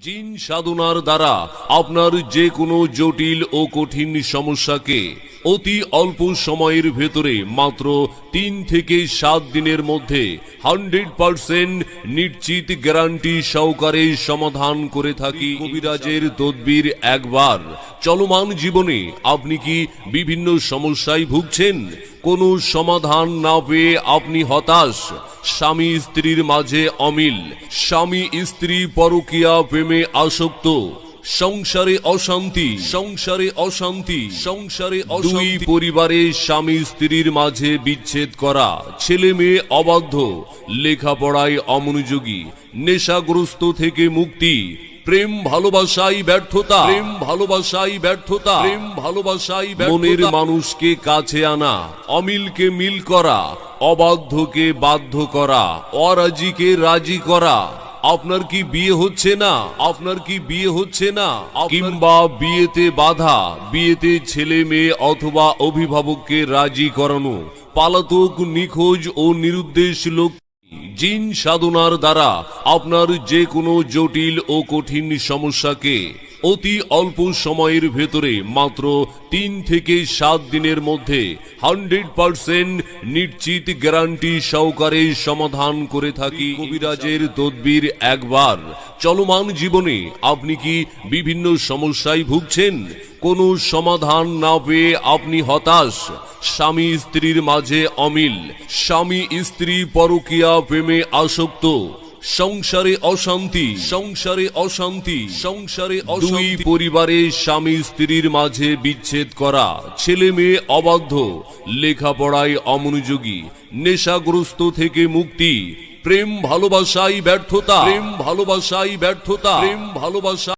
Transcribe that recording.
জিন সাধনার দ্বারা আপনার যে কোনো জটিল ও কঠিন সমস্যাকে অতি অল্প সময়ের ভেতরে মাত্র 3 থেকে 7 দিনের মধ্যে 100% নিশ্চিত গ্যারান্টি সহকারে সমাধান করে থাকি। কবিরাজের তদবির একবার। চলমান জীবনে আপনি কি বিভিন্ন সমস্যায় ভুগছেন? কোনো সমাধান না পেয়ে আপনি হতাশ, স্বামী স্ত্রীর মাঝে অমিল, স্বামী স্ত্রী পরকীয়া প্রেমে আসক্ত, সংসারে অশান্তি, দুই পরিবারে স্বামী স্ত্রীর মাঝে বিচ্ছেদ করা, ছেলে মেয়ে অবাধ্য, লেখাপড়ায় অমনোযোগী, নেশাগ্রস্ত থেকে মুক্তি, প্রেম ভালোবাসায় ব্যর্থতা, মনের মানুষকে কাছে আনা, অমিলকে মিল করা, অবাধ্যকে বাধ্য করা, অরাজিকে রাজি করা। আপনার কি বিয়ে হচ্ছে না? কিংবা বিয়েতে বাধা, বিয়েতে ছেলে মেয়ে অথবা অভিভাবককে রাজি করানো, পলাতক, নিখোঁজ ও নিরুদ্দেশ লোক। জিন সাধনার দ্বারা আপনার যে কোনো জটিল ও কঠিন সমস্যাকে অতি অল্প সময়ের ভেতরে মাত্র 3 থেকে 7 দিনের মধ্যে 100% নিশ্চিত গ্যারান্টি সহকারে সমাধান করে থাকি। কবিরাজের তদবির একবার। চলমান জীবনে আপনি কি বিভিন্ন সমস্যায় ভুগছেন? কোনো সমাধান না পেয়ে আপনি হতাশ, স্বামী স্ত্রীর মাঝে অমিল, স্বামী স্ত্রী পরকীয়া প্রেমে আসক্ত, সংসারে অশান্তি, দুই পরিবারে স্বামী স্ত্রীর মাঝে বিচ্ছেদ করা, ছেলে মেয়ে অবাধ্য, লেখাপড়ায় অমনোযোগী, নেশাগ্রস্ত থেকে মুক্তি, প্রেম ভালোবাসায় ব্যর্থতা।